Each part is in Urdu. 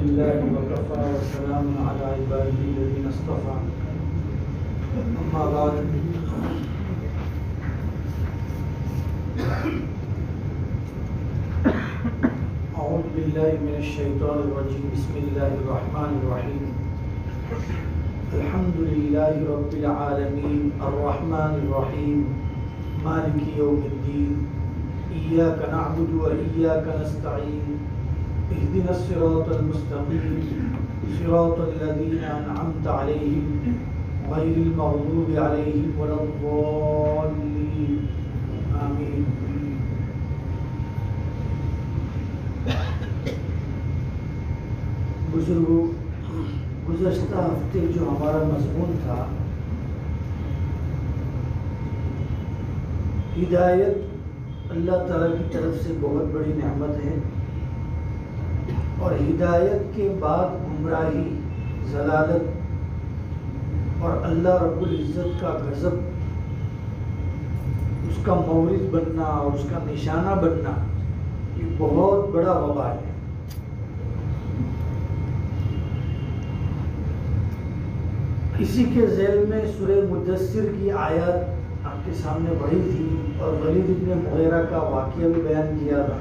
لله وكفى وسلام على عباده الذين اصطفى أما بعد أعوذ بالله من الشيطان الرجيم بسم الله الرحمن الرحيم الحمد لله رب العالمين الرحمن الرحيم مالك يوم الدين إياك نعبد وإياك نستعين اهدنا الصراط المستقيم صراط الذين أنعمت عليهم غير المغضوب عليهم ولا الضالين آمين. بزرگوں، گزشتہ ہفتے جو ہمارا مضمون تھا ہدایت اللہ تعالیٰ کی طرف سے بہت بڑی نعمت ہے، اور ہدایت کے بعد گمراہی، ضلالت اور اللہ رب العزت کا غضب، اس کا مورد بننا اور اس کا نشانہ بننا، یہ بہت بڑا وبال ہے۔ اسی کے ذیل میں سورہ مدثر کی آیات آپ کے سامنے پڑھی تھی، اور ولید بن مغیرہ کا واقعہ بھی بیان کیا تھا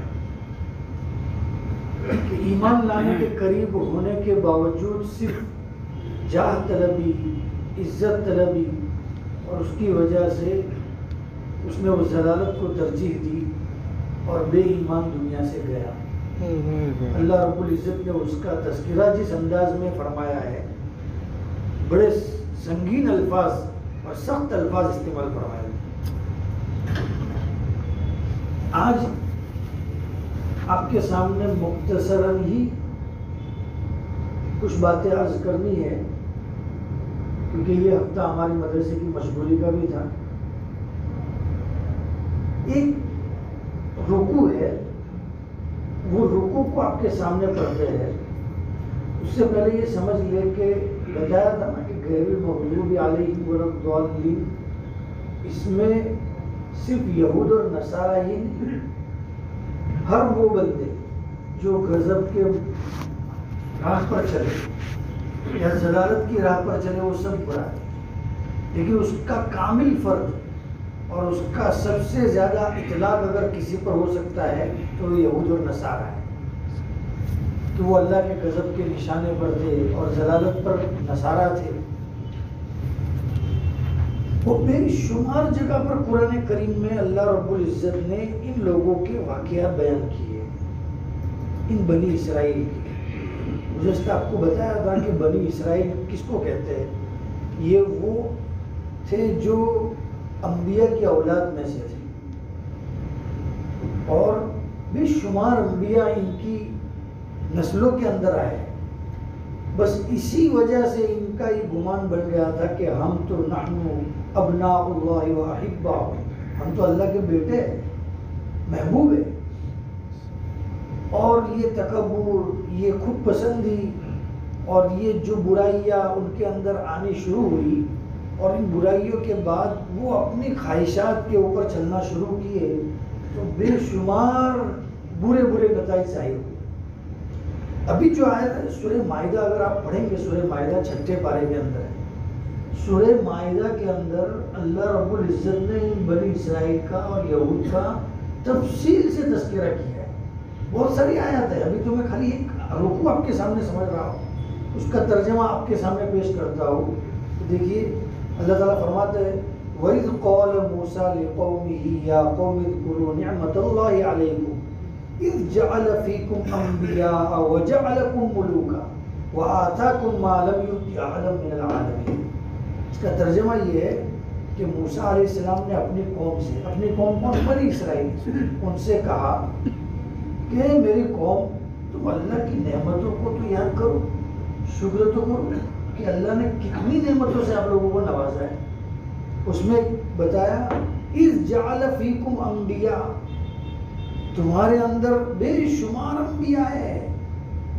کہ ایمان لانے کے قریب ہونے کے باوجود صرف جاہ طلبی، عزت طلبی، اور اس کی وجہ سے اس نے وہ ضلالت کو ترجیح دی اور بے ایمان دنیا سے گیا۔ اللہ رب العزت نے اس کا تذکرہ جس انداز میں فرمایا ہے، بڑے سنگین الفاظ اور سخت الفاظ استعمال فرمائے۔ آج آپ کے سامنے مختصراً ہی کچھ باتیں عرض کرنی ہے، کیونکہ یہ ہفتہ ہماری مدرسے کی مشغولی کا بھی تھا۔ ایک رکوع ہے، وہ رکوع کو آپ کے سامنے پڑھتے ہیں۔ اس سے پہلے یہ سمجھ لے کہ بتایا تھا نا کہ غیر المغضوب علیہم ولا الضالین، اس میں صرف یہود اور نصارہ ہی نہیں، ہر وہ بندے جو غضب کے راہ پر چلے یا ضلالت کی راہ پر چلے وہ سب برا ہے، لیکن اس کا کامل فرد اور اس کا سب سے زیادہ اطلاق اگر کسی پر ہو سکتا ہے تو وہ یہود اور نصارہ ہے، کہ وہ اللہ کے غضب کے نشانے پر تھے اور ضلالت پر نصارہ تھے۔ وہ بے شمار جگہ پر قرآن کریم میں اللہ رب العزت نے ان لوگوں کے واقعات بیان کیے، ان بنی اسرائیل کے۔ گزشتہ آپ کو بتایا تھا کہ بنی اسرائیل کس کو کہتے ہیں؟ یہ وہ تھے جو انبیاء کی اولاد میں سے تھے، اور بے شمار انبیاء ان کی نسلوں کے اندر آئے۔ بس اسی وجہ سے ان کا یہ گمان بن گیا تھا کہ ہم تو نحن ابناء اللہ و احباء، ہم تو اللہ کے بیٹے ہیں، محبوب ہیں۔ اور یہ تکبر، یہ خود پسندی اور یہ جو برائیاں ان کے اندر آنی شروع ہوئی، اور ان برائیوں کے بعد وہ اپنی خواہشات کے اوپر چلنا شروع کیے، تو بے شمار برے برے نتائج ظاہر ہوئے۔ ابھی جو آیت ہے سورہ مائدہ، اگر آپ پڑھیں گے سورہ مائدہ 6 پارے کے اندر ہے، سورہ مائدہ کے اندر اللہ رب العزت نے بنی اسرائیل کا اور یہود کا تفصیل سے تذکرہ کیا ہے۔ بہت ساری آیات ہے، ابھی تو میں خالی ایک رکوع آپ کے سامنے سمجھ رہا ہوں، اس کا ترجمہ آپ کے سامنے پیش کرتا ہوں۔ دیکھیے اللہ تعالیٰ فرماتے ہیں وَإِذْ قَالَ مُوسَىٰ لِقَوْمِهِ يَا قَوْمِ اذْكُرُوا نِعْمَةَ اللَّهِ عَلَيْكُمْ إِذْ جَعَلَ فِيكُمْ أَنْبِيَاءَ وَجَعَلَكُمْ مُلُوكًا وَآتَاكُمْ مَا لَمْ يُؤْتِ أَحَدًا مِنَ الْعَالَمِينَ۔ اس کا ترجمہ یہ ہے کہ موسیٰ علیہ السلام نے اپنی قوم سے، اپنی قوم کون؟ بنی اسرائیل، ان سے کہا کہ میری قوم، تم اللہ کی نعمتوں کو تو یاد کرو، شکر تو کرو کہ اللہ نے کتنی نعمتوں سے آپ لوگوں کو نوازا ہے۔ اس میں بتایا اِذْ جَعَلَ فِيكُمْ أَنْبِيَاءَ، تمہارے اندر بے شمار انبیاء ہے۔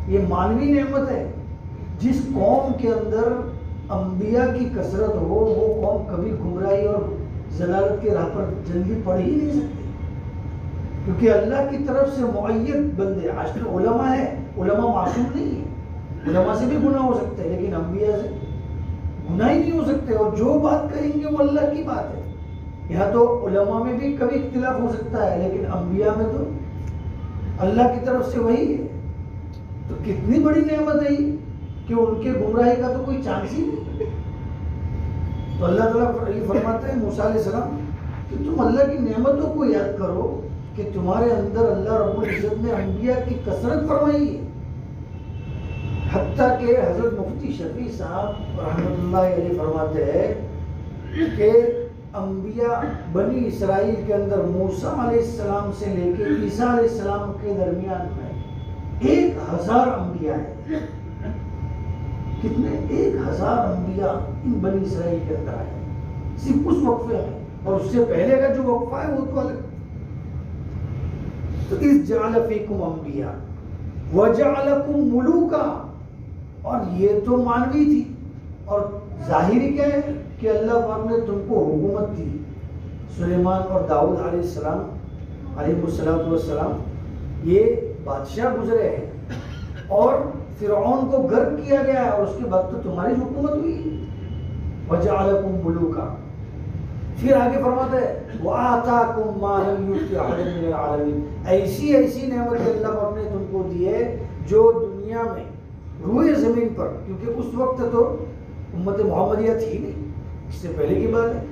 یہ مانوی نعمت ہے، جس قوم کے اندر انبیاء کی کثرت ہو وہ قوم کبھی گمراہی اور ضلالت کے راہ پر جلدی پڑ ہی نہیں سکتی، کیونکہ اللہ کی طرف سے معید بندے۔ آج تو علماء ہے، علماء معصوم نہیں ہے، علماء سے بھی گناہ ہو سکتے ہیں لیکن انبیاء سے گناہ ہی نہیں ہو سکتے، اور جو بات کہیں گے وہ اللہ کی بات ہے۔ یہاں تو علماء میں بھی کبھی اختلاف ہو سکتا ہے لیکن انبیاء میں تو اللہ کی طرف سے وہی ہے۔ تو کتنی بڑی نعمت ہے کہ ان کے گمراہی کا تو کوئی چانس ہی نہیں۔ تو اللہ تعالیٰ یہ فرماتے ہیں موسیٰ علیہ السلام کہ تم اللہ کی نعمتوں کو یاد کرو کہ تمہارے اندر اللہ رب العزت نے انبیاء کی کثرت فرمائی ہے۔ حتیٰ کہ حضرت مفتی شفیع صاحب رحمۃ اللہ علیہ فرماتے ہیں کہ انبیاء بنی اسرائیل کے اندر موسیٰ علیہ السلام سے لے کے عیسیٰ علیہ السلام کے درمیان میں 1000 انبیاء ہیں۔ کتنے؟ 1000 انبیاء ان بنی اسرائیل کے اندر آئے صرف اس وقفے میں، اور اس سے پہلے کا جو وقفہ ہے وہ تو الگ۔ تو اذ جعل فیکم انبیاء وجعلکم ملوکا، اور یہ تو معنوی تھی، اور ظاہری کیا ہے کہ اللہ پاک نے تم کو حکومت دی۔ سلیمان اور داؤد علیہ السلام علیہ السلام یہ بادشاہ گزرے ہیں، اور فرعون کو غرق کیا گیا ہے، اور اس کے بعد تو تمہاری حکومت ہوئی۔ وجعلکم ملوکا، پھر آگے فرماتا ہے وَآتَاكُم مَّا لَمْ يُؤْتِ أَحَدًا مِّنَ الْعَالَمِينَ، ایسی نعمت اللہ پاک نے تم کو دی ہے جو دنیا میں روئے زمین پر، کیونکہ اس وقت تو امت محمدیہ تھی نہیں، اس سے پہلے کی بات ہے،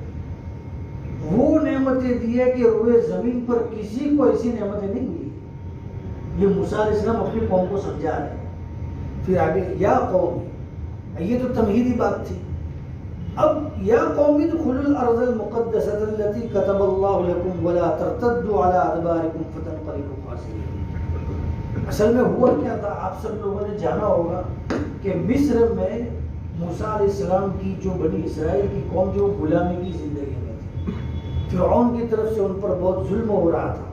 وہ نعمتیں دی ہے کہ روئے زمین پر کسی کو ایسی نعمتیں نہیں ملی۔ یہ موسیٰ علیہ السلام اپنی قوم کو سمجھا رہے ہیں۔ پھر آگے یا قوم، یہ تو تمہیدی بات تھی۔ اب یا قوم ادخلوا الارض المقدسة التي كتب الله لكم ولا ترتدوا على ادباركم فتنقلبوا خاسرين۔ اصل میں ہوا کیا تھا، آپ سب لوگوں نے جانا ہوگا کہ مصر میں موسیٰ علیہ السلام کی جو بنی اسرائیل کی قوم جو غلامی کی زندگی میں تھی، فرعون کی طرف سے ان پر بہت ظلم ہو رہا تھا،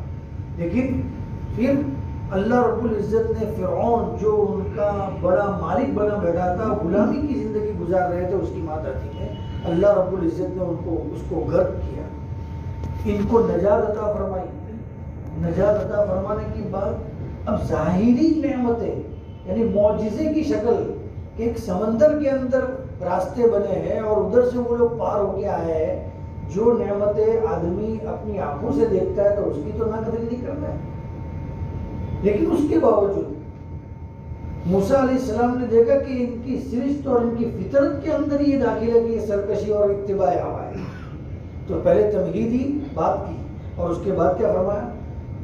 لیکن پھر اللہ رب العزت نے فرعون جو ان کا بڑا مالک بنا بیٹھا تھا، غلامی کی زندگی گزار رہے تھے اس کی ماتحتی میں، اللہ رب العزت نے اس کو غرق کیا، ان کو نجات عطا فرمائی۔ نجات عطا فرمانے کی بعد اب ظاہری نعمتیں یعنی معجزے کی شکل کہ ایک سمندر کے اندر راستے بنے ہیں اور ادھر سے وہ لوگ پار ہو کے آئے ہیں، جو نعمتیں آدمی اپنی آنکھوں سے دیکھتا ہے تو اس کی تو ناقدری نہیں کرتا ہے، لیکن اس کے باوجود موسیٰ علیہ السلام نے دیکھا کہ ان کی سرشت اور ان کی فطرت کے اندر یہ داخل ہے کہ یہ سرکشی اور اتباع ہوا ہے، تو پہلے تمہیدی بات کی اور اس کے بعد کیا فرمایا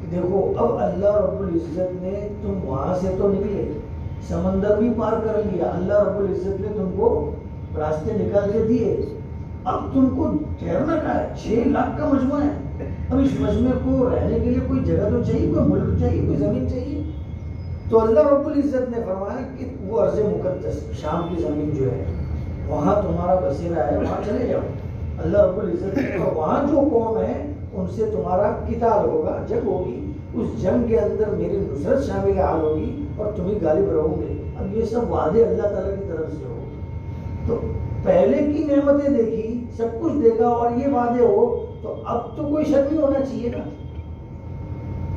کہ دیکھو اب اللہ رب العزت نے تم وہاں سے تو نکلے، سمندر بھی پار کر لیا، اللہ رب العزت نے تم کو راستے نکال کے دیے، اب تم کو ٹھہرنا کہاں ہے؟ 6 لاکھ کا مجمع ہے، اب اس مجمع کو رہنے کے لیے کوئی جگہ تو چاہیے، کوئی ملک چاہیے، کوئی زمین چاہیے۔ تو اللہ رب العزت نے فرمایا کہ وہ ارض مقدس شام کی زمین جو ہے وہاں تمہارا بسیرا ہے، وہاں چلے جاؤ۔ اللہ رب العزت نے کہا وہاں جو قوم ہے ان سے تمہارا قتال ہوگا، جنگ ہوگی، اس جنگ کے اندر میری نصرت شامل حال ہوگی اور تمہیں غالب رہو گے۔ اب یہ سب وعدے اللہ تعالیٰ کی طرف سے ہو، تو پہلے کی نعمتیں دیکھی، سب کچھ دیکھا اور یہ وعدے ہو تو اب تو کوئی شک نہیں ہونا چاہیے نا۔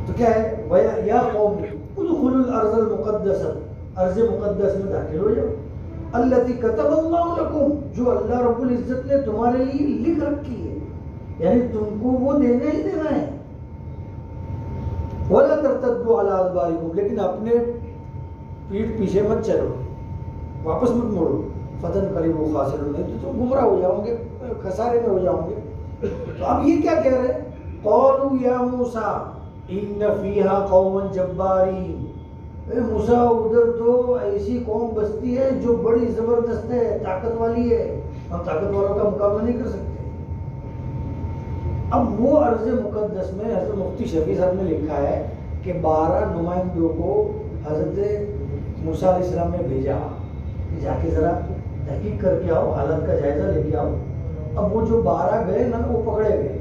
تو کیا ہے یا قوم ادخلوا الارض المقدسہ، ارض مقدس میں داخل ہو جاؤ، التی کتب اللہ لکم، جو اللہ رب العزت نے تمہارے لیے لکھ رکھی ہے، یعنی تم کو وہ دینا ہی دینا ہے۔ ولا ترتدوا علی ادبارکم، لیکن اپنے پیٹھ پیچھے مت چلو، واپس مت موڑو، فتنقلبوا خاسرین، نہیں تو تم گمراہ ہو جاؤ گے، خسارے میں ہو جاؤ گے۔ تو اب یہ کیا کہہ رہے ہیں؟ قالوا یا موسیٰ ان فیہا قوما جبارین، اے موسیٰ ادھر تو ایسی قوم بستی ہے جو بڑی زبردست ہے، طاقت والی ہے، ہم طاقت والوں کا مقابلہ نہیں کر سکتے۔ اب وہ ارض مقدس میں حضرت مفتی شفیع صاحب نے لکھا ہے کہ 12 نمائندوں کو حضرت موسیٰ علیہ السلام نے بھیجا کہ جا کے ذرا تحقیق کر کے آؤ، حالت کا جائزہ لے کے آؤ۔ اب وہ جو 12 گئے نا وہ پکڑے گئے،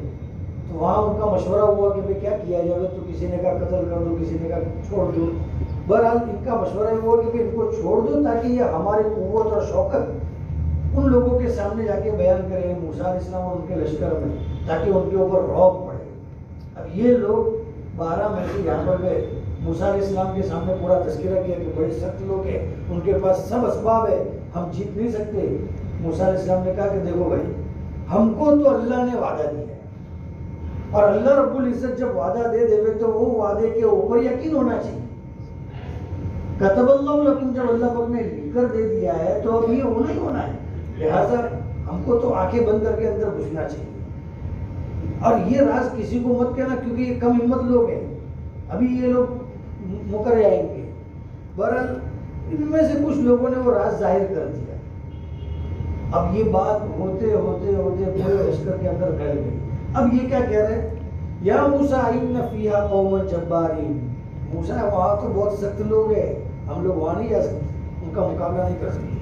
تو وہاں ان کا مشورہ ہوا کہ بھئی کیا کیا جائے، تو کسی نے کہا قتل کر دو، کسی نے کہا چھوڑ دو۔ بہرحال ان کا مشورہ یہ ہوا کہ ان کو چھوڑ دو تاکہ یہ ہماری قوت اور شوکت ان لوگوں کے سامنے جا کے بیان کریں، موسیٰ علیہ السلام اور ان کے لشکر میں، تاکہ ان کے اوپر رعب پڑے۔ اب یہ لوگ 12 میں سے یہاں پر گئے موسیٰ علیہ السلام کے سامنے پورا تذکرہ کیا کہ بڑے سخت لوگ ہیں، ان کے پاس سب اسباب ہے، ہم جیت نہیں سکتے۔ موسیٰ علیہ السلام نے کہا کہ دیکھو بھائی، ہم کو تو اللہ نے وعدہ دیا ہے، اور اللہ رب العزت جب وعدہ دے دے تو وہ وعدے کے اوپر یقین ہونا چاہیے۔ کتب اللہ لکم، جب اللہ پاک نے لکھ کر دے دیا ہے تو اب یہ ہونا ہی ہونا ہے، لہٰذا ہم کو تو آنکھیں بند کر کے اندر گھسنا چاہیے۔ اور یہ راز کسی کو مت کہنا، کیونکہ یہ کم ہمت لوگ ہیں، ابھی یہ لوگ مکر جائیں گے۔ بہرحال ان میں سے کچھ لوگوں نے وہ راز ظاہر کر دیا۔ اب یہ بات ہوتے ہوتے ہوتے پورے لشکر کے اندر پھیل گئی۔ اب یہ کیا کہہ رہے ہیں، یا موسیٰ ان فیہا قوما جبارین، موسیٰ وہاں تو بہت سخت لوگ ہیں، ہم لوگ وہاں نہیں جا سکتے، ان کا مقابلہ نہیں کر سکتے۔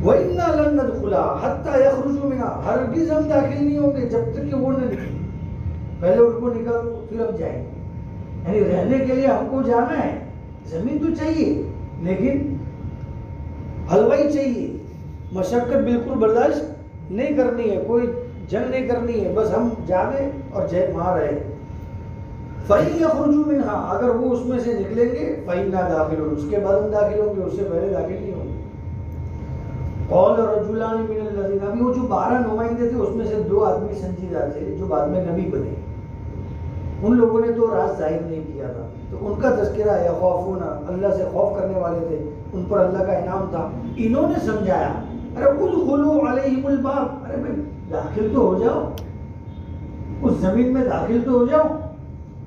وَإِنَّا لَن نَدْخُلَهَا حَتَّى يَخْرُجُوا مِنْهَا، ہرگز ہم داخل نہیں ہوں گے جب تک کہ وہ نہ نکلیں، پہلے ان کو نکال پھر ہم جائیں گے۔ یعنی رہنے کے لیے ہم کو جانا ہے، زمین تو چاہیے لیکن حلوائی چاہیے، مشقت بالکل برداشت نہیں کرنی ہے، کوئی جنگ نہیں کرنی ہے، بس ہم جاگے اور وہاں رہے۔ فَإِن يَخْرُجُوا مِنْهَا، اگر وہ اس میں سے نکلیں گے فَإِنَّا دَاخِلُونَ، اس کے بعد ہم داخل ہوں گے، اس سے پہلے داخل نہیں ہوں گے۔ قَالَ رَجُلَانِ مِنَ الَّذِينَ، ابھی وہ جو 12 نمائندے تھے اس میں سے 2 آدمی سنجیدہ تھے جو بعد میں نبی بنے، ان لوگوں نے تو راز ظاہر نہیں کیا تھا، تو ان کا تذکرہ ہے، خوفون، اللہ سے خوف کرنے والے تھے، ان پر اللہ کا انعام تھا۔ انہوں نے سمجھایا، ارے ادخلوا علیہم الباب، ارے بھائی داخل تو ہو جاؤ، اس زمین میں داخل تو ہو جاؤ۔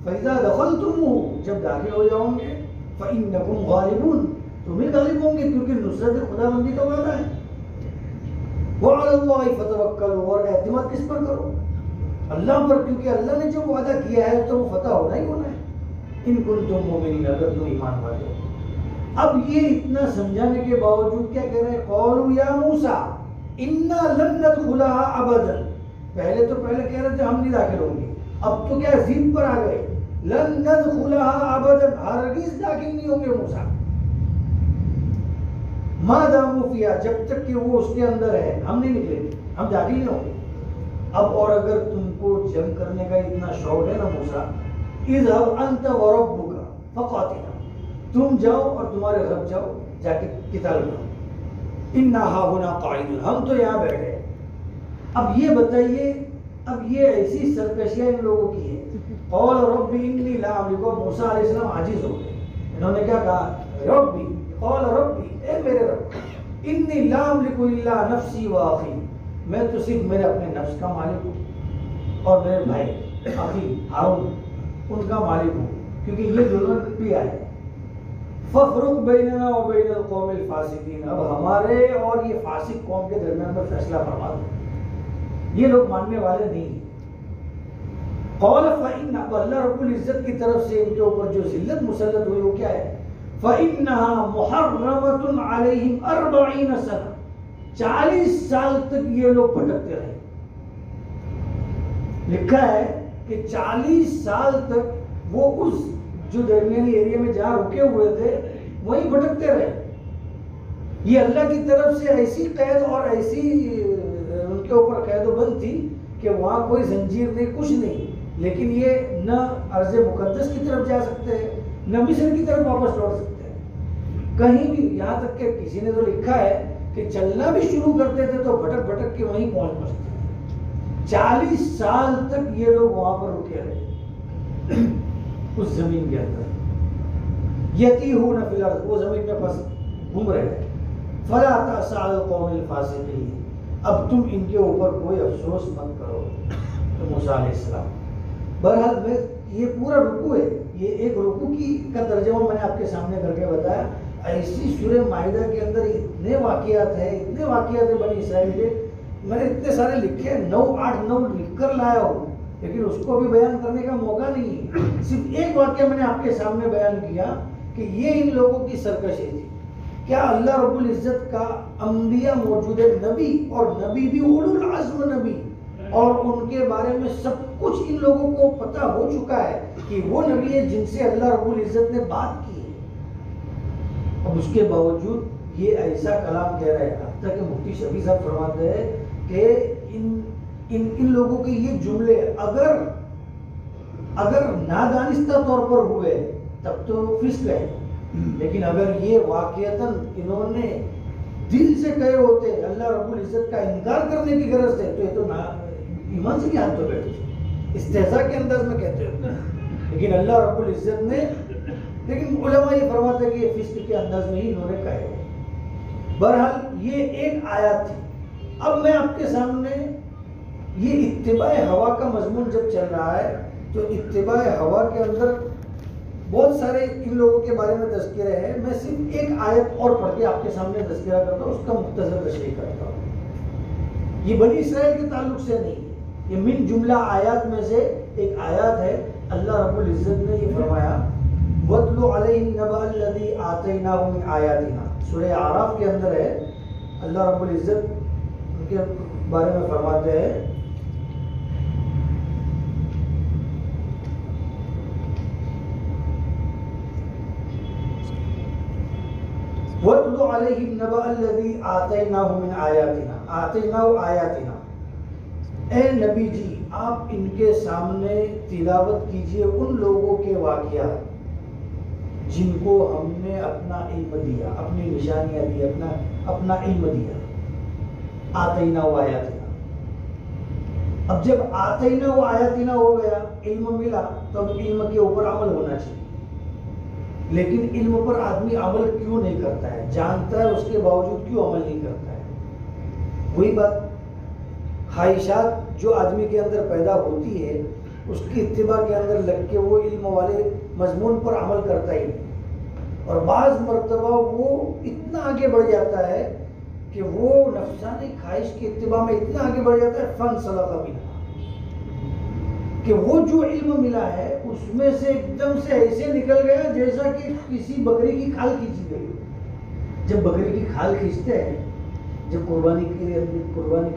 فَإِذَا دَخَلْتُمُوهُ، جب داخل ہو جاؤ گے فَإِنَّكُمْ غَالِبُونَ، تمہیں غالب ہوں گے، کیونکہ نصرت خدا بندی کا وعدہ ہے۔ وَعَلَى اللَّهِ فَتَوَكَّلُوا، اور اعتماد کس پر کرو؟ اللہ پر، کیونکہ اللہ نے جو وعدہ کیا ہے تو وہ فتح ہونا ہی ہونا ہے۔ ان کنتم مؤمنین، اگر تم ایمان والے ہو۔ اب یہ اتنا سمجھانے کے باوجود کیا کہہ رہے ہیں، قالوا یا موسیٰ انا لن ندخلها ابدا، پہلے کہہ رہے تھے ہم نہیں داخل ہوں گے، اب تو کیا ضد پر آ گئے، لن ندخلها ابدا، ہرگز داخل نہیں ہوں گے موسیٰ، ما داموا فیہا، جب تک کہ وہ اس کے اندر ہے ہم نہیں نکلیں گے، ہم داخل نہیں ہوں گے۔ اب اور اگر تم کو جنگ کرنے کا اتنا شوق ہے نا موسیٰ، اذهب انت وربک فقاتلا، تم جاؤ اور تمہارے رب جاؤ، جا کے قتال کرو، انا ہاہنا قاعدون، ہم تو یہاں بیٹھے ہیں۔ اب یہ بتائیے، اب یہ ایسی سرکشیاں ان لوگوں کی ہے۔ قال رب انی لا املک، موسیٰ علیہ السلام عاجز ہو گئے، انہوں نے کیا کہا، ربی، قال ربی، اے میرے رب، انی لا املک الا نفسی و اخی، میں تو صرف میرے اپنے نفس کا مالک ہوں اور میرے بھائی اخی ہارون ان کا مالک ہوں، کیونکہ یہ دونوں بھی آئے۔ فَفْرُقْ بَيْنَنَا وَبَيْنَ الْقَوْمِ الْفَاسِقِينَ، اب ہمارے اور یہ فاسق قوم کے درمیان میں فیصلہ فرما دو، یہ لوگ ماننے والے نہیں ہیں۔ قَالَ فَإِنَّ، اب اللہ رب العزت کی طرف سے ان کے اوپر جو ذلت مسلط ہوئی وہ کیا ہے، فَإِنَّهَا مُحَرَّمَةٌ عَلَيْهِمْ 40 سنة، 40 سال تک یہ لوگ بھٹکتے رہے۔ لکھا ہے کہ 40 سال تک وہ اس جو درمیانی ایریا میں جہاں رکے ہوئے تھے وہیں بھٹکتے رہے۔ یہ اللہ کی طرف سے ایسی قید اور ایسی ان کے اوپر قید و بند تھی کہ وہاں کوئی زنجیر نہیں، کچھ نہیں، لیکن یہ نہ ارض مقدس کی طرف جا سکتے ہیں نہ مصر کی طرف واپس لوٹ سکتے ہیں، کہیں بھی، یہاں تک کہ کسی نے تو لکھا ہے کہ چلنا بھی شروع کرتے تھے تو بھٹک بھٹک کے وہیں پہنچ پہنچتے تھے۔ 40 سال تک یہ لوگ وہاں پر رکے رہے اس زمین کے اندر، یتیہون فی الارض، وہ زمین میں بس گھوم رہے ہیں۔ فلا تأس علی القوم الفاسقین، اب تم ان کے اوپر کوئی افسوس مت کرو، موسیٰ علیہ السلام۔ بہرحال میں یہ پورا رکوع ہے، یہ ایک رکوع کا ترجمہ میں نے آپ کے سامنے کر کے بتایا۔ ایسی سورہ مائدہ کے اندر اتنے واقعات ہیں بنی اسرائیل کے، میں نے اتنے سارے لکھے، 9 8 9 لکھ کر لایا ہوں، لیکن اس کو بھی بیان کرنے کا موقع نہیں ہے۔ صرف ایک واقعہ میں نے آپ کے سامنے بیان کیا کہ یہ ان لوگوں کی سرکشی تھی۔ کیا اللہ رب العزت کا انبیاء موجود ہے، نبی، اور نبی بھی اولو العزم نبی، اور ان کے بارے میں سب کچھ ان لوگوں کو پتہ ہو چکا ہے کہ وہ نبی ہے جن سے اللہ رب العزت نے بات کی ہے، اب اس کے باوجود یہ ایسا کلام کہہ رہے ہیں۔ اب تک کہ مفتی شفیع صاحب فرماتے ہیں کہ ان لوگوں کے یہ جملے اگر نادانستہ طور پر ہوئے تب تو فسق ہے. لیکن اگر یہ واقعتاً انہوں نے دل سے کہے ہوتے اللہ رب العزت کا انکار کرنے کی غرض ہے تو یہ تو ایمان سے بھی ہاتھ تو بیٹھے استہزاء کے انداز میں کہتے ہوتے. لیکن اللہ رب العزت نے لیکن علماء یہ فرماتے ہیں کہ یہ فسق کے انداز میں ہی انہوں نے کہے. بہرحال یہ ایک آیات تھی. اب میں آپ کے سامنے یہ اتباع ہوا کا مضمون جب چل رہا ہے تو اتباع ہوا کے اندر بہت سارے ان لوگوں کے بارے میں تذکرے ہیں. میں صرف ایک آیت اور پڑھ کے آپ کے سامنے تذکرہ کرتا ہوں, اس کا مختصر تشریح کرتا ہوں. یہ بنی اسرائیل کے تعلق سے نہیں ہے, یہ من جملہ آیات میں سے ایک آیات ہے. اللہ رب العزت نے یہ فرمایا وَاتْلُ عَلَيْهِمْ نَبَأَ الَّذِي آتَيْنَاهُ مِنْ آيَاتِنَا. سورہ اعراف کے اندر ہے. اللہ رب العزت ان کے بارے میں فرماتے ہیں وَاتْلُ عَلَيْهِمْ نَبَأَ الَّذِي آتَيْنَاهُ مِنْ آيَاتِنَا آتَيْنَاهُ آيَاتِنَا. اے نبی جی آپ ان کے سامنے تلاوت کیجئے ان لوگوں کے واقعات جن کو ہم نے اپنا علم دیا, اپنی نشانیاں دی, اپنا علم دیا. آتَيْنَاهُ آيَاتِنَا. اب جب آتَيْنَاهُ آيَاتِنَا ہو گیا, علم ملا, تو اب علم کے اوپر عمل ہونا چاہیے. لیکن علم پر آدمی عمل کیوں نہیں کرتا ہے؟ جانتا ہے اس کے باوجود کیوں عمل نہیں کرتا ہے؟ وہی بات خواہشات جو آدمی کے اندر پیدا ہوتی ہے اس کی اتباع کے اندر لگ کے وہ علم والے مضمون پر عمل کرتا ہی نہیں. اور بعض مرتبہ وہ اتنا آگے بڑھ جاتا ہے کہ وہ نفسانی خواہش کی اتباع میں اتنا آگے بڑھ جاتا ہے فَانْسَلَخَ مِنْهَا, کہ وہ جو علم ملا ہے اس میں سے ایک دم سے ایسے نکل گیا جیسا کہ کسی بکری کی کھال کھینچی گئی. جب بکری کی کھال کھینچتے ہیں, جب قربانی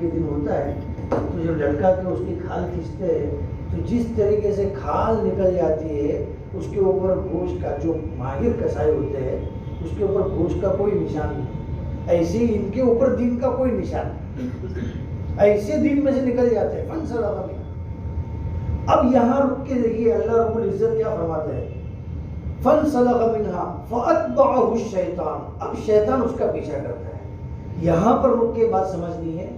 کے دن ہوتا ہے تو جب لڑکا کے اس کی کھال کھینچتے ہیں تو جس طریقے سے کھال نکل جاتی ہے اس کے اوپر گوشت کا, جو ماہر کسائی ہوتے ہیں اس کے اوپر گوشت کا کوئی نشان نہیں. ایسے ہی ان کے اوپر دین کا کوئی نشان نہیں, ایسے دین میں سے نکل جاتے ہیں. فَانْسَلَخَ مِنْهَا. اب یہاں رک کے دیکھیے اللہ رب العزت کیا فرماتے ہیں فَانْسَلَخَ مِنْهَا فَأَتْبَعَهُ الشَّيْطَانُ. اب شیطان اس کا پیچھا کرتا ہے. یہاں پر رک کے بات سمجھنی ہے.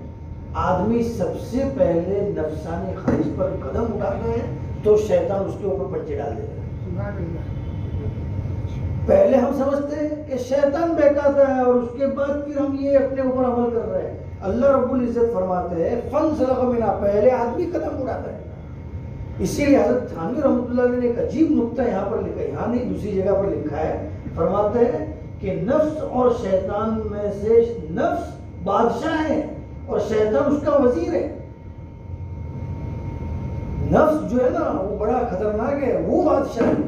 آدمی سب سے پہلے نفسانی خواہش پر قدم اٹھاتا ہے تو شیطان اس کے اوپر پنجے ڈال دیتا ہے. پہلے ہم سمجھتے ہیں کہ شیطان بہکاتا ہے اور اس کے بعد پھر ہم یہ اپنے اوپر عمل کر رہے ہیں. اللہ رب العزت فرماتے ہیں فَانْسَلَخَ مِنْهَا, پہلے آدمی قدم اٹھاتا ہے. اسی لیے حضرت تھانوی رحمۃ اللہ علیہ نے ایک عجیب نقطہ یہاں پر لکھا ہے, یہاں نہیں دوسری جگہ پر لکھا ہے. فرماتے ہیں کہ نفس اور شیطان میں سے نفس بادشاہ ہے اور شیطان اس کا وزیر ہے. نفس جو ہے نا وہ بڑا خطرناک ہے, وہ بادشاہ ہے.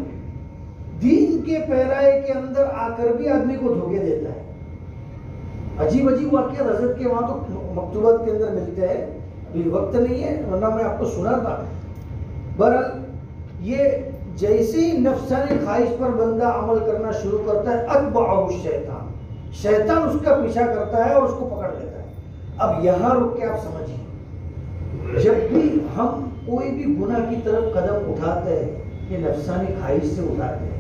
دین کے پیرائے کے اندر آ کر بھی آدمی کو دھوکے دیتا ہے. عجیب عجیب واقعات حضرت کے وہاں تو مکتوبات کے اندر ملتے ہیں. ابھی وقت نہیں ہے ورنہ میں آپ کو سنا تھا. بہرحال یہ جیسے ہی نفسانی خواہش پر بندہ عمل کرنا شروع کرتا ہے اتبعہ الشیطان, شیطان اس کا پیچھا کرتا ہے اور اس کو پکڑ لیتا ہے. اب یہاں رک کے آپ سمجھیے, جب بھی ہم کوئی بھی گناہ کی طرف قدم اٹھاتے ہیں یہ نفسانی خواہش سے اٹھاتے ہیں.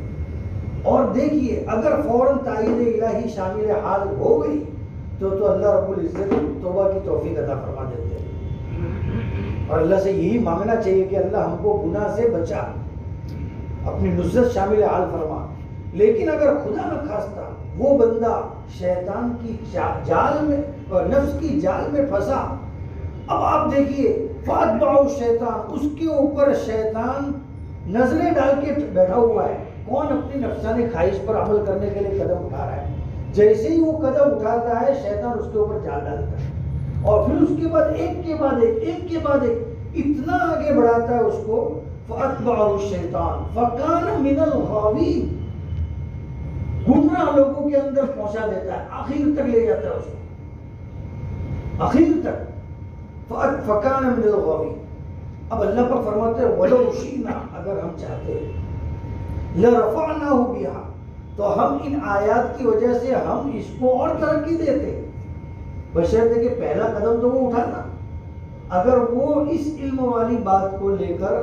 اور دیکھیے اگر فوراً تائید الہی شامل حال ہو گئی تو اللہ رب العزت توبہ کی توفیق عطا فرما دیتے ہیں. اور اللہ سے یہی مانگنا چاہیے کہ اللہ ہم کو گناہ سے بچا, اپنی نصرت شامل حال فرما. لیکن اگر خدا نہ خواستہ وہ بندہ شیطان کی جال میں اور نفس کی جال میں پھنسا, اب آپ دیکھیے فَأَتْبَعَهُ الشَّيْطَانُ, اس کے اوپر شیطان نظریں ڈال کے بیٹھا ہوا ہے. کون اپنی نفسانی خواہش پر عمل کرنے کے لیے قدم اٹھا رہا ہے. جیسے ہی وہ قدم اٹھاتا ہے شیطان اس کے اوپر جال ڈالتا ہے اور پھر اس کے بعد ایک کے بعد ایک اتنا آگے بڑھاتا ہے اس کو. فَأَتْبَعَهُ الشَّيْطَانُ فَكَانَ مِنَ الْغَاوِينَ, گمراہ لوگوں کے اندر پہنچا دیتا ہے, آخر تک لے جاتا ہے اس کو, آخر تک. فَكَانَ مِنَ الْغَاوِينَ. اب اللہ پر فرماتے ہیں وَلَوْ شِئْنَا, اگر ہم چاہتے لَرَفَعْنَاهُ بِهَا, تو ہم ان آیات کی وجہ سے ہم اس کو اور ترقی دیتے, بشرطے کہ پہلا قدم تو وہ اٹھانا. اگر وہ اس علم والی بات کو لے کر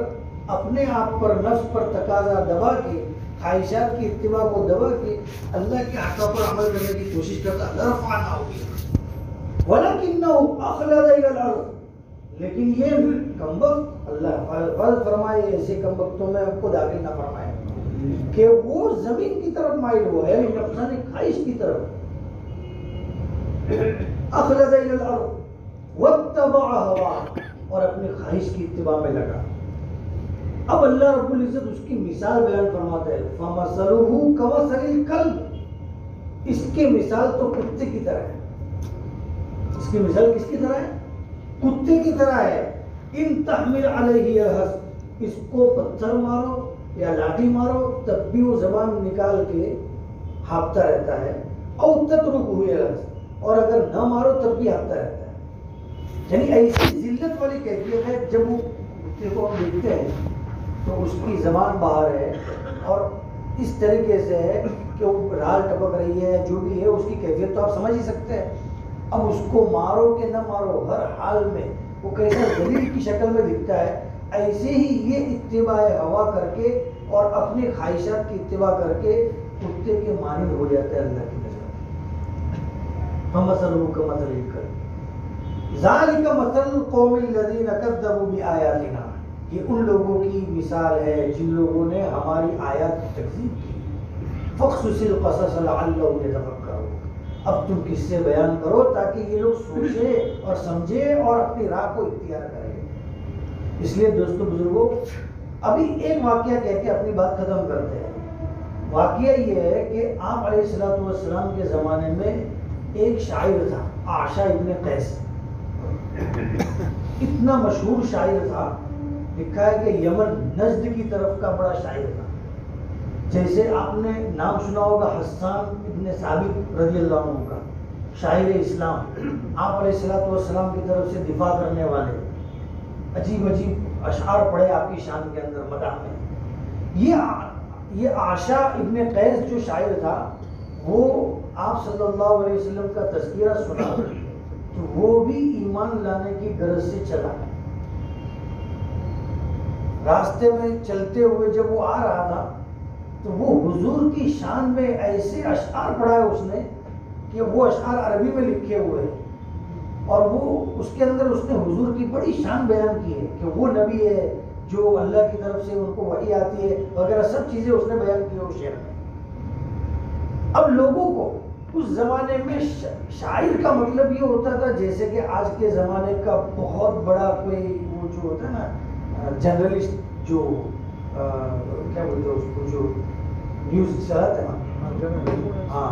اپنے آپ پر نفس پر تقاضا دبا کے خواہشات کی اتباع کو دبا کے اللہ کے احکام پر عمل کرنے کی کوشش کرتا لرفعناه بها ولکنه اخلد الى الارض، لیکن یہ کمبخت اللہ فرض فرمائے ایسے کمبختوں میں کو داخل نہ فرمائے کہ وہ زمین کی طرف مائل ہوا ہے، یعنی نفسانی خواہش کی طرف، اخلد الى الارض واتبع هواه، اور اپنی خواہش کی اتباع میں لگا۔ اب اللہ رب العزت اس کی مثال بیان فرماتا ہے، فَمَثَلُهُ كَمَثَلِ الْكَلْبِ، اس کی مثال تو کتے کی طرح ہے۔ اس کی مثال کس کی طرح ہے؟ کتے کی طرح ہے۔ ان تحمل علیہ یلہث، اس کو پتھر مارو یا لاٹھی مارو تب بھی وہ زبان نکال کے ہانپتا رہتا ہے، او تترکہ یلہث، اور اگر نہ مارو تب بھی ہانپتا رہتا ہے۔ یعنی ایسی ذلت والی کیفیت ہے، جب وہ کتے کو ہم دیکھتے ہیں تو اس کی زبان باہر ہے اور اس طریقے سے ہے کہ وہ رال ٹپک رہی ہے، جو بھی ہے اس کی کیفیت تو آپ سمجھ ہی سکتے ہیں۔ اب اس کو مارو کہ نہ مارو، ہر حال میں وہ کیسے ذلیل کی شکل میں دکھتا ہے، ایسے ہی یہ اتباع ہوا کر کے اور اپنی خواہشات کی اتباع کر کے کتے کے مانند ہو جاتا ہے اللہ کی نظر میں۔ فَمَثَلُهُ كَمَثَلِ الْكَلْبِ ذَلِكَ مَثَلُ الْقَوْمِ الَّذِينَ كَذَّبُوا بِآيَاتِنَا، یہ ان لوگوں کی مثال ہے جن لوگوں نے ہماری آیات کی تکذیب کی۔ فَاقْصُصِ الْقَصَصَ لَعَلَّهُمْ يَتَفَكَّرُونَ، اب تم قصے بیان کرو تاکہ یہ لوگ سوچیں اور سمجھیں اور اپنی راہ کو اختیار کریں۔ اس لیے دوستو بزرگوں، ابھی ایک واقعہ کہہ کے اپنی بات ختم کرتے ہیں۔ واقعہ یہ ہے کہ آپ علیہ السلام کے زمانے میں ایک شاعر تھا، عاشا ابن قیس، اتنا مشہور شاعر تھا، لکھا ہے کہ یمن نجد کی طرف کا بڑا شاعر تھا۔ جیسے آپ نے نام سنا ہوگا حسان ابن ثابت رضی اللہ عنہ کا، شاعر اسلام، آپ علیہ السلام کی طرف سے دفاع کرنے والے، عجیب عجیب اشعار پڑھے آپ کی شان کے اندر مداح میں۔ یہ عاشا ابن قیس جو شاعر تھا، وہ آپ صلی اللہ علیہ وسلم کا تذکرہ سنا تو وہ بھی ایمان لانے کی غرض سے چلا۔ راستے میں چلتے ہوئے جب وہ آ رہا تھا تو وہ حضور کی شان میں ایسے اشعار پڑھا ہے اس نے کہ وہ اشعار عربی میں لکھے ہوئے ہیں، اور وہ اس کے اندر اس نے حضور کی بڑی شان بیان کی ہے کہ وہ نبی ہے جو اللہ کی طرف سے ان کو وحی آتی ہے وغیرہ، سب چیزیں اس نے بیان کی ہے اس شعر میں۔ اب لوگوں کو اس زمانے میں شاعر کا مطلب یہ ہوتا تھا جیسے کہ آج کے زمانے کا بہت بڑا کوئی وہ جو ہوتا ہے نا جرنلسٹ، جو کیا بولتے ہیں اس کو، جو نیوز چلاتے ہیں، ہاں،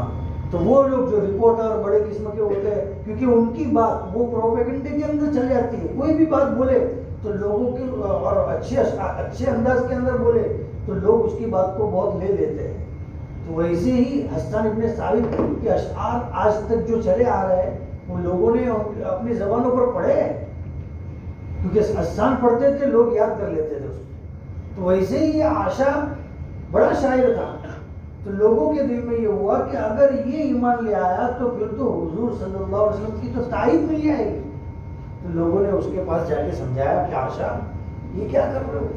تو وہ لوگ جو رپورٹر بڑے قسم کے ہوتے ہیں، کیونکہ ان کی بات وہ پروپیگنڈے کے اندر چل جاتی ہے، کوئی بھی بات بولے تو لوگوں کے اور اچھے انداز کے اندر بولے تو لوگ اس کی بات کو بہت لے لیتے ہیں۔ تو ویسے ہی حسان ابن ثابت کے اشعار آج تک جو چلے آ رہے ہیں وہ لوگوں نے اپنی زبانوں پر پڑھے ہیں، کیونکہ حسان پڑھتے تھے لوگ یاد کر لیتے تھے اس کو۔ تو ویسے ہی یہ عاشا بڑا شاعر تھا، تو لوگوں کے دل میں یہ ہوا کہ اگر یہ ایمان لے آیا تو پھر تو حضور صلی اللہ علیہ وسلم کی تو تائید مل جائے گی۔ تو لوگوں نے اس کے پاس جا کے سمجھایا کہ عاشا یہ کیا کر رہے ہو،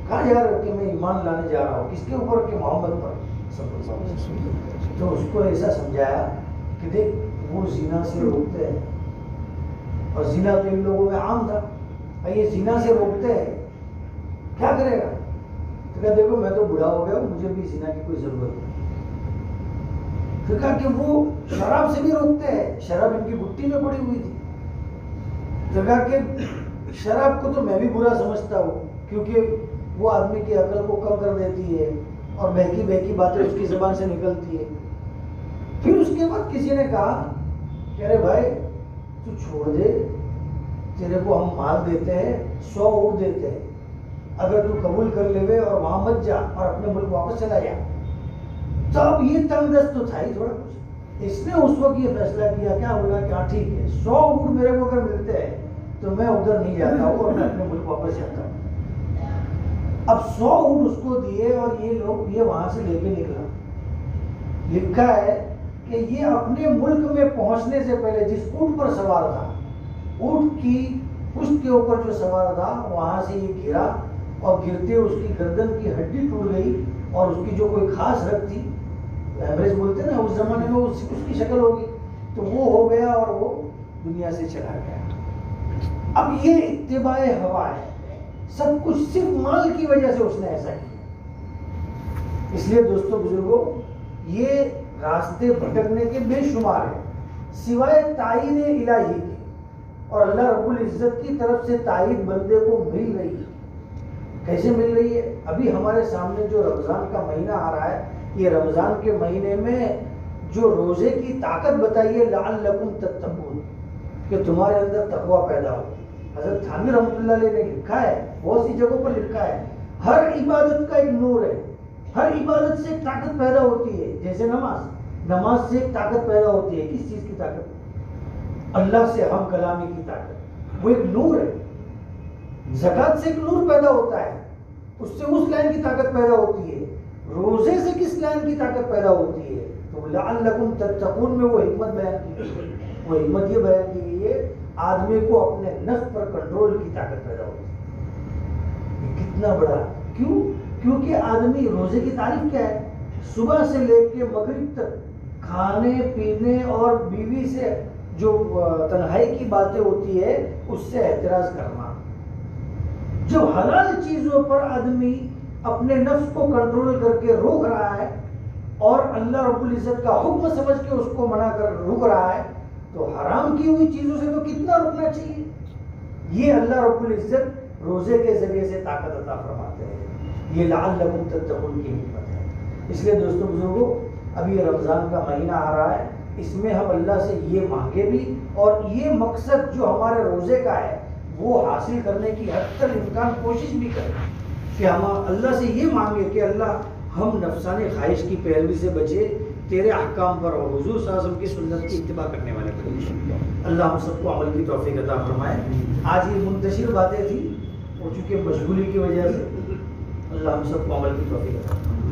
کہاں جا رہے ہو؟ کہ میں ایمان لانے جا رہا ہوں۔ کس کے اوپر؟ کہ محمد پر صلی اللہ علیہ وسلم۔ تو اس کو ایسا سمجھایا کہ دیکھ وہ زنا سے روکتے ہیں، اور زنا تو ان لوگوں میں عام تھا، اور یہ زنا سے روکتے ہیں، کیا کرے گا؟ تو کہا دیکھو میں تو بوڑھا ہو گیا ہوں، مجھے بھی زنا کی کوئی ضرورت نہیں۔ پھر کہا کہ وہ شراب سے بھی روکتے ہیں، شراب ان کی گٹی میں پڑی ہوئی تھی۔ تو کہا کہ شراب کو تو میں بھی برا سمجھتا ہوں، کیونکہ وہ آدمی کی عقل کو کم کر دیتی ہے اور بہکی بہکی باتیں اس کی زبان سے نکلتی ہے۔ پھر اس کے بعد کسی نے کہا کہ ارے بھائی تو چھوڑ دے، تیرے کو ہم مال دیتے ہیں، 100 اونٹ دیتے ہیں، اگر تو قبول کر لے اور وہاں مت جا اور اپنے ملک واپس چلا جا۔ تو اب یہ تنگ دست تو تھا ہی تھوڑا کچھ، اس نے اس وقت یہ فیصلہ کیا، کیا بولا کہ ہاں ٹھیک ہے 100 اونٹ میرے کو اگر ملتے ہیں تو میں ادھر نہیں جاتا ہوں اور میں اپنے ملک واپس جاتا ہوں۔ اب 100 اونٹ اس کو دیے اور یہ لوگ یہ وہاں سے لے کے نکلا۔ لکھا ہے کہ یہ اپنے ملک میں پہنچنے سے پہلے جس اونٹ پر سوار تھا، اونٹ کی پشت کے اوپر جو سوار تھا وہاں سے یہ گرا، اور گرتے اس کی گردن کی ہڈی ٹوٹ گئی اور اس کی جو کوئی خاص رگ تھی، ایوریج بولتے ہیں نا اس زمانے میں، اس کی شکل ہوگی، تو وہ ہو گیا اور وہ دنیا سے چلا گیا۔ اب یہ اتباع ہوا ہے، سب کچھ صرف مال کی وجہ سے اس نے ایسا کیا۔ اس لیے دوستو بزرگوں، یہ راستے بھٹکنے کے بے شمار ہیں، سوائے تائید الہی کے، اور اللہ رب العزت کی طرف سے تائید بندے کو مل رہی ہے۔ کیسے مل رہی ہے؟ ابھی ہمارے سامنے جو رمضان کا مہینہ آ رہا ہے، یہ رمضان کے مہینے میں جو روزے کی طاقت بتائیے، لعلکم تتقون، کہ تمہارے اندر تقوی پیدا ہو۔ حضرت تھانوی رحمۃ اللہ علیہ نے لکھا ہے، بہت سی جگہوں پر لکھا ہے، ہر عبادت کا ایک نور ہے، ہر عبادت سے ایک طاقت پیدا ہوتی ہے۔ جیسے نماز سے ایک طاقت پیدا ہوتی ہے۔ کس چیز کی طاقت؟ اللہ سے ہم کلامی کی طاقت، وہ ایک نور ہے۔ زکوٰۃ سے ایک نور پیدا ہوتا ہے، اس سے اس لائن کی طاقت پیدا ہوتی ہے۔ روزے سے کس لائن کی طاقت پیدا ہوتی ہے؟ تو لعلکم تتقون میں وہ حکمت بیان کی گئی ہے، وہ حکمت یہ بیان کی گئی ہے، آدمی کو اپنے نفس پر کنٹرول کی طاقت پیدا ہوتی ہے۔ یہ کتنا بڑا، کیوں؟ کیونکہ آدمی، روزے کی تعریف کیا ہے؟ صبح سے لے کے مغرب تک کھانے پینے اور بیوی سے جو تنہائی کی باتیں ہوتی ہے اس سے احتراز کرنا۔ جو حلال چیزوں پر آدمی اپنے نفس کو کنٹرول کر کے روک رہا ہے اور اللہ رب العزت کا حکم سمجھ کے اس کو منع کر روک رہا ہے، تو حرام کی ہوئی چیزوں سے تو کتنا رکنا چاہیے۔ یہ اللہ رب العزت روزے کے ذریعے سے طاقت عطا فرماتے ہیں۔ یہ لعلکم تتقون کی حکمت ہے۔ اس لیے دوستو بزرگوں، اب یہ رمضان کا مہینہ آ رہا ہے، اس میں ہم اللہ سے یہ مانگے بھی، اور یہ مقصد جو ہمارے روزے کا ہے وہ حاصل کرنے کی حد تک امکان کوشش بھی کریں کہ ہم اللہ سے یہ مانگے کہ اللہ ہم نفسانی خواہش کی پیروی سے بچے، تیرے احکام پر اور حضور صلی اللہ علیہ وسلم کی سنت کی اتباع کرنے والے بنے۔ اللہ ہم سب کو عمل کی توفیق عطا فرمائے۔ آج یہ منتشر باتیں تھیں، اور چونکہ مشغولی کی وجہ سے اللہ ہم سب کو عمل کی توفیق عطا فرمائے۔